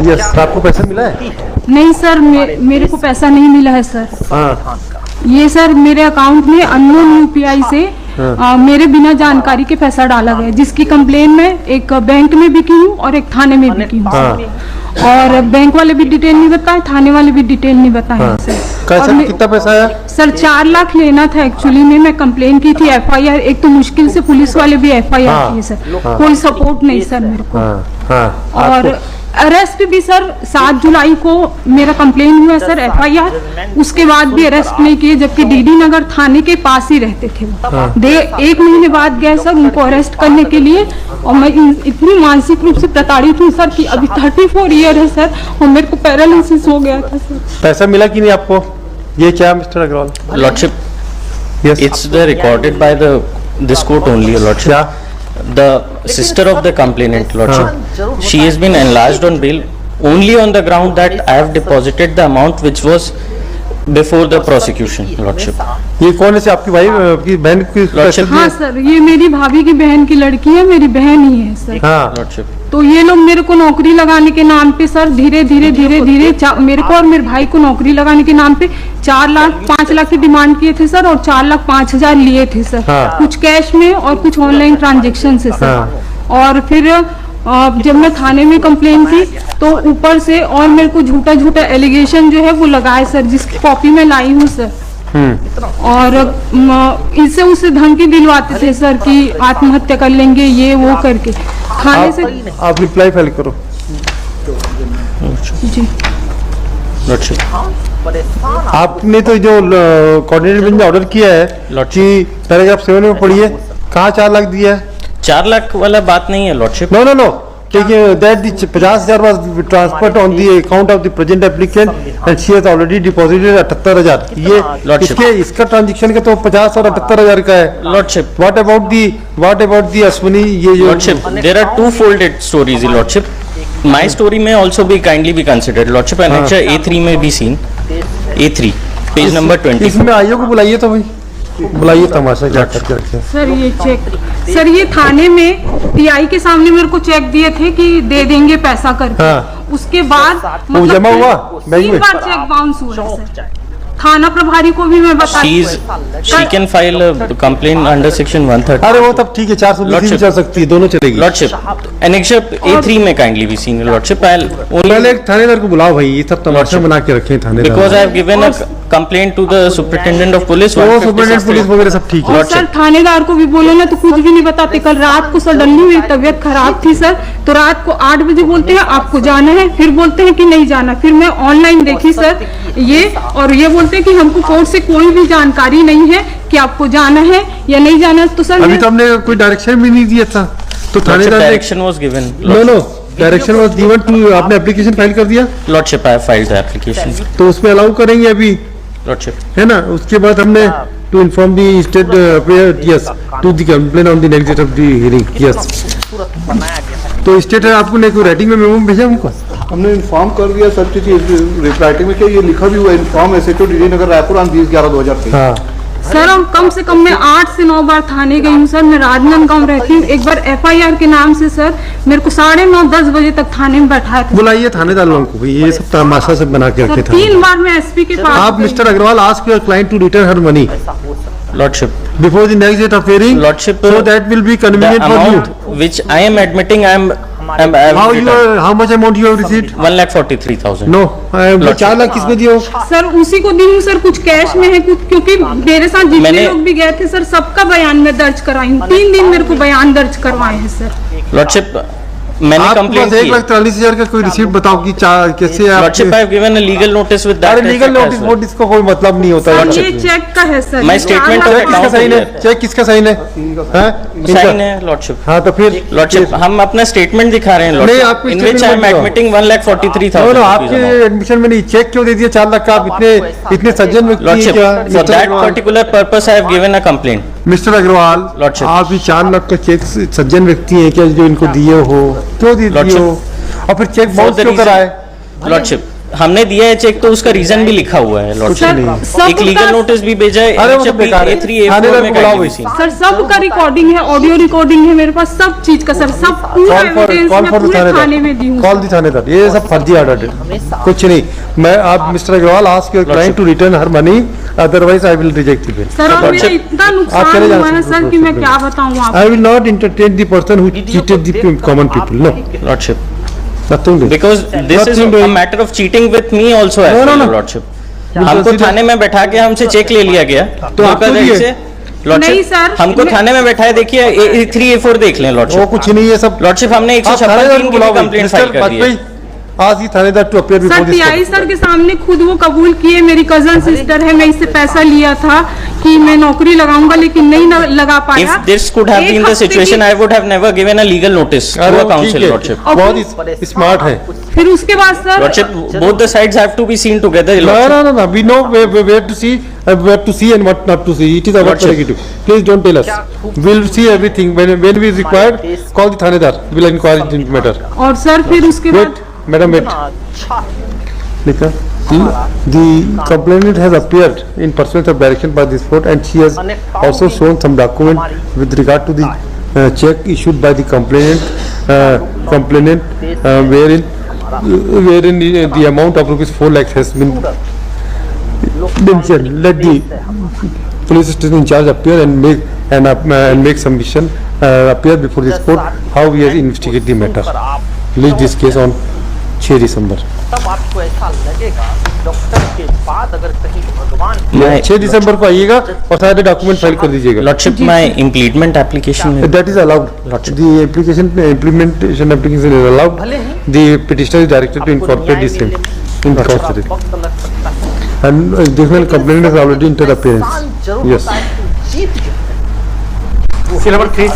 Yes, आपको पैसा मिला है? नहीं सर, मेरे को पैसा नहीं मिला है सर। हाँ। ये सर मेरे अकाउंट में अननोन यूपीआई से मेरे बिना जानकारी के पैसा डाला गया, जिसकी कंप्लेन मैं एक बैंक में भी की हूँ और एक थाने में भी की हूँ। और बैंक वाले भी डिटेल नहीं बताए, थाने वाले भी डिटेल नहीं बताए सर। कितना पैसा आया सर? 4 लाख लेना था एक्चुअली में। मैं कंप्लेन की थी, एफआईआर, एक तो मुश्किल से पुलिस वाले भी एफआईआर किए सर, कोई सपोर्ट नहीं सर मेरे को। और अरेस्ट भी सर 7 जुलाई को मेरा कंप्लेन हुआ सर, एफआईआर, उसके बाद भी अरेस्ट नहीं किए, जबकि डीडी नगर थाने के पास ही रहते थे वो। 1 महीने बाद गए सर उनको अरेस्ट करने के लिए। और मैं इतनी मानसिक रूप से प्रताड़ित हूँ सर कि अभी 34 ईयर है सर, और मेरे को पैरालिसिस हो गया था सर। पैसा मिला कि नहीं आपको? ये क्या mister Agarwal? Lordship, it's the recorded by this court only, lordship. The sister of the complainant, lordship, she has been enlarged on bail only on the ground that I have deposited the amount which was before the prosecution, lordship. ये कौन है? आपकी भाई की बहन की? Lordship. हाँ sir, ये मेरी भाभी की बहन की लड़की है, मेरी बहन ही है सर। हाँ lordship. तो ये लोग मेरे को नौकरी लगाने के नाम पे सर धीरे धीरे मेरे को और मेरे भाई को नौकरी लगाने के नाम पे 4 लाख 5 लाख की डिमांड किए थे सर, और 4 लाख 5 हजार लिए थे सर। कुछ कैश में और कुछ ऑनलाइन ट्रांजेक्शन से सर। और फिर जब मैं थाने में कंप्लेन की तो ऊपर से और मेरे को झूठा एलिगेशन जो है वो लगाए सर, जिसकी कॉपी मैं लाई हूँ सर। और इससे उसे धमकी दिलवाते थे सर कि आत्महत्या कर लेंगे, ये वो करके थाने से। आप रिप्लाई फाइल करो जी। आपने तो जो कोऑर्डिनेटर बेंच ने ऑर्डर किया है कि पैराग्राफ 7 में पढ़िए, कहाँ 4 लाख दिया है? 4 लाख वाला बात नहीं है lordship. No that the 50,000 was transferred on the account of the present applicant and she has already deposited 78,000। ये इसका ट्रांजेक्शन का तो 50 और 78,000 का है lordship. What about the Ashwini? ये जो lordship, there are 2 folded stories lordship. My story may also be kindly be considered lordship, and lecture A3 में भी seen, A3 पेज नंबर 20। इसमें आइयो को बुलाइए, तो भाई बुलाइए, तमाशा क्या करके रखे सर। ये चेक सर, ये थाने में टीआई के सामने मेरे को चेक दिए थे कि दे देंगे पैसा करके। उसके बाद वो जमा हुआ, 3 बार चेक बाउंस हुआ सर। थाना प्रभारी को भी मैं बताई। She can file a complaint under section 130। अरे वो तब ठीक है, 420 चल सकती है, दोनों चलेगी लॉर्डशिप। annexure A3 में काइंडली भी सीन लॉर्डशिप। पहले एक थानेदार को बुलाओ भाई, ये सब तमाशा बना के रखे थानेदार। Because I have given a complaint to the superintendent of police। वो सुपरिटेंडेंट पुलिस वगैरह सब ठीक है। सर थानेदार को भी बोलो ना तो कुछ भी नहीं बताते। कल रात को सडनली मेरी तबीयत खराब थी सर, तो रात को 8 बजे बोलते हैं आपको जाना है, फिर बोलते हैं कि नहीं जाना। फिर मैं ऑनलाइन देखी सर ये, और ये बोलते हैं कि हमको कोर्ट से कोई भी जानकारी नहीं है कि आपको जाना है या नहीं जाना। तो सर अभी तो हमने कोई डायरेक्शन भी नहीं दिया था, तो थानेदार direction was given. No direction was given too. आपने एप्लीकेशन फाइल कर दिया lordship? I have filed the application. तो उसमें अलाउ करेंगे अभी लॉर्डशिप, है ना? उसके बाद हमने to inform the state yes to the complain on the next date of the hearing. Yes, तो स्टेट है, आपको ने कोई राइटिंग में मेमो भेजा हमको? हमने इन्फॉर्म कर दिया सब चीज राइटिंग में, क्या ये लिखा भी हुआ inform SHO DD Nagar Raipur on 20/11/2023। हाँ सर, हम कम से कम मैं 8 से 9 बार थाने गई हूँ सर। मैं राजनांदगांव रहती हूँ। एक बार एफआईआर के नाम से सर मेरे को 9:30-10 बजे तक थाने में बैठाया था। बुलाइए थानेदार लोगों को भाई, ये सब तमाशा से बना के रखे थे। 3 बार मैं एसपी के पास। आप mister Agarwal ask your client to return her money lordship, before the next date of hearing, lordship, so that will be convenient for you. Which I am admitting, how much amount you have received? 1,43,000। No, 4 lakh किसको दिए हो? Sir उसी को दी हूँ sir, कुछ cash में है, कुछ क्योंकि मेरे साथ जितने लोग भी गए थे सर सबका बयान में दर्ज कराई हूँ। 3 दिन मेरे को बयान दर्ज करवाए हैं सर। लॉर्डशिप, मैंने कंप्लेंट की 1,43,000 का कोई रिसीप्ट बताओ कि कैसे आप? Lordship, I have given a legal notice with that. अरे लीगल नोटिस का कोई मतलब नहीं होता है। ये चेक का है सर। माय स्टेटमेंट ऑफ किसका साइन है? चेक किसका साइन है? साइन है लॉर्डशिप। हाँ तो फिर लॉर्डशिप हम अपना स्टेटमेमेंट दिखा रहे हैं lordship, in which I am admitting 1,43,000। No, आपके एडमिशन में नहीं, चेक क्यों दे दिया 4 लाख का? आप इतने सज्जन व्यक्ति हैं क्या? For that particular purpose I have given a complaint. Mister Agarwal, आप ये 4 लाख का चेक सज्जन व्यक्ति हैं क्या जो इनको दिए हो? क्यों दिए हो? और फिर चेक बाउंस क्यों कराए? लॉर्डशिप, हमने दिया है चेक तो उसका रीजन भी लिखा हुआ है लॉर्डशिप। सर सब एक लीगल का- नोटिस भी भेजा है अरे वो जब सब बेकार है। A3 थानेदार A4 को में बुलाओ का सर सबका रिकॉर्डिंग है, ऑडियो रिकॉर्डिंग है मेरे पास सब चीज का सर, सब पूरा एविडेंस मैं पूरे थाने में दी हूँ। कॉल दी थानेदार, ये सब फर्जी ऑर्डर है, कुछ नहीं। मैं आप mister Agarwal ask your client to return her money, otherwise I will reject the bill. Sir और मेरा इतना आप नुकसान चले जाओ हुआ है सर कि मैं क्या बताऊँ आपको। I will not entertain the person who cheated the common people. No, lordship, nothing. doing. because this is Nothing a doing. matter of cheating with me also as No, no, well, no. Lordship. हमको थाने में बैठा के हमसे check ले लिया गया तो आपको धोखाधड़ी दिए? से। नहीं लॉर्डशिप सर, हमको मैं- थाने में बैठाए, देखिए A3 A4 देख लें वो लॉर्डशिप। कुछ नहीं है सब। लॉर्डशिप हमने आप थानेदार 156 को की बुलाओ, कंप्लेंट मिस्टर फाइल कर दी है। वाजपेयी, ask the थानेदार to appear before sir this TI court. Sir के सामने खुद वो कबूल किए, मेरी कजन सिस्टर है, मैं इससे पैसा लिया था कि मैं नौकरी लगाऊंगा लेकिन नहीं लगा पाया। If this could have एक been the हफ्ते situation, की- I would have never given a legal notice to अरे a वो council, ठीक है, lordship. बहुत स्मार्ट है। फिर उसके बाद sir Lordship, both the sides have to be seen together, No, lordship. no, no, no. We know where to see and what not to see. It is our Lordship. prerogative. Please don't tell us. We'll see everything when we required. Call the थानेदार. We'll inquire into the matter. और sir फिर उसके Wait, बाद madam, wait. Lika, the complainant has appeared in pursuance of direction by this court, and she has also shown some document with regard to the check issued by the complainant, wherein the amount of rupees 4 lakhs has been mentioned. Let the police station in charge appear and make submission, appear before this court how we have investigated the matter. Release this case on 6 December. तब आपको ऐसा लगेगा doctor के बाद अगर कहीं भगवान 6 दिसंबर को आइएगा और सारे डॉक्यूमेंट फाइल कर दीजिएगा। Lordship, my implement application में That is allowed. Lordship. The implementation application is allowed. The petitioner is directed to incorporate the same. Incorporate. वक्त लग सकता है, And additional complainant has already entered appearance. इंसान जरूर Yes. होता है कि जीत जो है सी नंबर 3 से